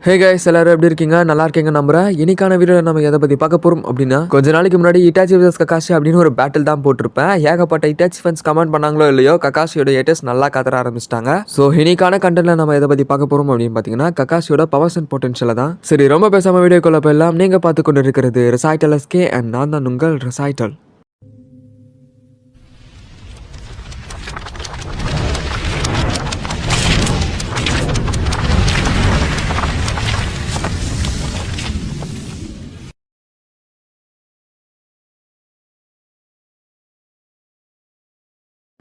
Hey guys, எல்லாரும் எப்படி இருக்கீங்க? நல்லா இருக்கீங்க நம்புறேன். இன்னைக்கான வீடியோவில் நம்ம எதை பற்றி பார்க்க போகிறோம் அப்படின்னா, கொஞ்ச நாளைக்கு முன்னாடி இட்டாச்சி vs கக்காஷி அப்படின்னு ஒரு பேட்டில் தான் போட்டிருப்பேன். ஏகப்பட்ட இட்டாச்சி ஃபேன்ஸ் கமெண்ட் பண்ணாங்களோ இல்லையோ, கக்காஷியோட ஹேட்டர்ஸ் நல்லா கத்தற ஆரம்பிச்சிட்டாங்க. ஸோ இன்னைக்கான கண்டென்ட்ல நம்ம எதை பற்றி பார்க்க போகிறோம் அப்படின்னு பார்த்தீங்கன்னா, கக்காஷியோட பவர்ஸ் அண்ட் பொட்டன்ஷியலை தான். சரி, ரொம்ப பேசாமல் வீடியோக்குள்ள போயிடலாம். நீங்கள் பார்த்து கொண்டு இருக்கிறது ரெசாய்டல் எஸ்கே அண்ட் நான் தான் உங்கள் ரெசாய்டல்.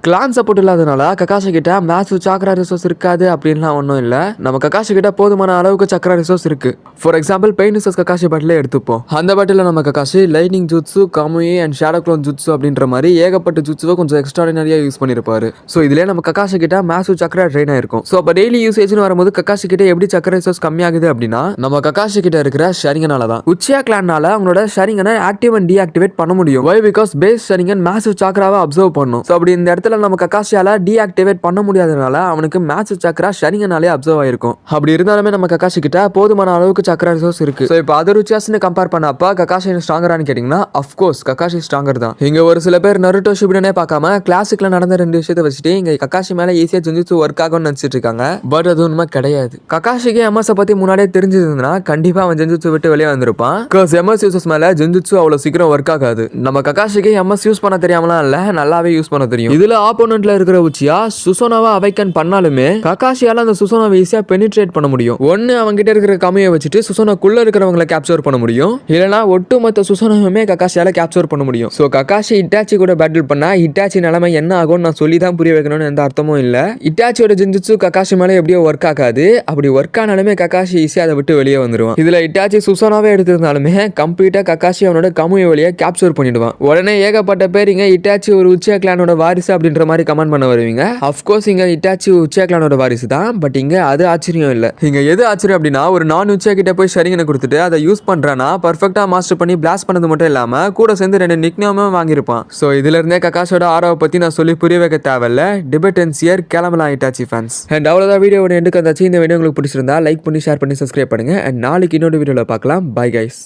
கிளான் சப்போர்ட் இல்லாதனால கக்காஷி கிட்ட மேத்ஸ் சக்ரா ரிசோர்ஸ் இருக்காது அப்படின்லாம் ஒன்றும் இல்லை. நம்ம கக்காஷி கிட்ட போதுமான அளவுக்கு சக்ரா ரிசோர்ஸ் இருக்கு. For example Pain resource Kakashi battle எடுத்துப்போம். அந்த பேட்டில் நம்ம Kakashi lightning jutsu, Kamui and shadow clone jutsu அப்படின்ற மாதிரி ஏகப்பட்ட ஜூட்ஸுவை கொஞ்சம் எக்ஸ்ட்ராடினரியா யூஸ் பண்ணியிருப்பாரு. ஸோ இதுலேயே நம்ம கக்காஷி கிட்ட மேத்ஸ் சக்ரா ட்ரெயின் ஆயிருக்கும். ஸோ அப்போ டெய்லி யூசேஜ்னு வரும்போது கக்காஷி கிட்ட எப்படி சக்ரா ரிசோர்ஸ் கம்மியாகுது அப்படின்னா, நம்ம கக்காஷி கிட்ட இருக்கிற ஷரிங்கனால தான். உச்சியா கிளானால அவங்களோட ஷரிங்கனை ஆக்டிவ் அண்ட் டீஆக்டிவேட் பண்ண முடியும். வை? பிகாஸ் பேஸ் ஷரிங்கன் மேத்ஸ் சக்ராவை அப்சர்வ் பண்ணும். ஸோ அப்படி இந்த இடத்துல நம்ம கக்காஷியால டீஆக்டிவேட் பண்ண முடியாதனால அவனுக்கு மேத்ஸ் சக்ரா ஷரிங்கனாலே அப்சர்வ் ஆயிருக்கும். அப்படி இருந்தாலுமே நம்ம கக்காஷி கிட்ட போதுமான அளவுக்கு சக்ரா ரிசோர்ஸ் இருக்கு. சோ இப்போ அதர் உச்சியாஸ்னு கம்பேர் பண்ணப்ப கக்காஷி ஸ்ட்ராங்கரான்னு கேட்டீங்கன்னா, ஆஃப் கோர்ஸ் கக்காஷி ஸ்ட்ராங்கர் தான். இங்க ஒரு சில பேர் நருட்டோ ஷிபுடனே பார்க்காம கிளாசிக்ல நடந்த ரெண்டு விஷயத்தை வச்சுட்டு இங்க கக்காஷி மேல ஈஸியா ஜுஜுட்சு ஒர்க் ஆகும்னு நினைச்சிட்டு இருக்காங்க. பட் அது உண்மை கிடையாது. கக்காஷிக்கு எம்எஸ் பத்தி முன்னாடியே தெரிஞ்சிருந்தா கண்டிப்பா அவன் ஜுஜுட்சு விட்டு வெளியே வந்திருப்பான். பிகாஸ் எம்எஸ் யூசஸ் மேல ஜுஜுட்சு அவ்வளவு சீக்கிரம் ஒர்க் ஆகாது. நம்ம கக்காஷிக்கு எம்எஸ் யூஸ் பண்ண தெரியாமலாம் இல்ல, நல்லாவே யூஸ் பண்ண தெரியும். இதுல ஆப்போனன்ட்ல இருக்கிற உச்சியா சுசோனாவை அவைக்கன் பண்ணாலுமே கக்காஷியால அந்த சுசோனாவை ஈஸியா பெனிட்ரேட் பண்ண முடியும். ஒன்னு அவங்க கிட்ட இருக்கிற கமையை வச்சுட்டு சுசோனாக்குள்ள இருக்கிறவங்களை கேப்சர் பண்ண முடியும், இல்லனா ஒட்டுமொத்த சுசோனாவுமே கக்காஷியால கேப்சர் பண்ண முடியும். சோ கக்காஷி இட்டாச்சி கூட பேட்டில் பண்ணா இட்டாச்சி நிலைமை என்ன ஆகும்னு நான் சொல்லி தான் புரிய வைக்கணும்னு எந்த அர்த்தமும் இல்ல. இட்டாச்சியோட ஜின்ஜுட்சு கக்காஷி மேல எப்படியோ ஒர்க் ஆகாது. அப்படி ஒர்க் ஆனாலுமே கக்காஷி ஈஸியா அதை விட்டு வெளியே வந்துருவான். இதுல இட்டாச்சி சுசோனாவே எடுத்திருந்தாலுமே கம்ப்ளீட்டா கக்காஷி அவனோட கமுய வழியை கேப்சர் பண்ணிடுவான். உடனே ஏகப்பட்ட பேர் இங்க இட்டாச்சி ஒரு உச்சியா கிளானோட வாரிசு அப்படின்ற மாதிரி கமெண்ட் பண்ண வருவீங்க. அஃப்கோர்ஸ் இங்க இட்டாச்சி உச்சியா கிளானோட வாரிசு தான். பட் இங்க அது ஆச்சரியம் இல்ல. இங்க எது ஆச்சரியம் அப்படின்னா, ஒரு நான் உச்சியா கிட்ட போய் ஷரிங்கனை கொடுத்துட்டு அதை யூஸ் பண்றானா பர்ஃபெக்ட்டா மாஸ்டர் பண்ணி பிளாஸ்ட் பண்ணது மட்டும் இல்லாம கூட சேர்ந்து ரெண்டு நிக்நேமும் வாங்கியிருப்பான். சோ இதுல இருந்தே கக்காஷோட ஆராவை பத்தி நான் சொல்லி புரிய வைக்க தேவையில்ல. டிபேட் அண்ட் சியர் கிளம்பலாம் இட்டாச்சி ஃபேன்ஸ். அண்ட் அவ்வளவுதான் வீடியோட எண்டுக்கு வந்தாச்சு. இந்த வீடியோ உங்களுக்கு பிடிச்சிருந்தா லைக் பண்ணி ஷேர் பண்ணி சப்ஸ்கிரைப் பண்ணுங்க. அண்ட் நாளைக்கு இன்னொரு வீடியோல பார்க்கலாம். Bye guys.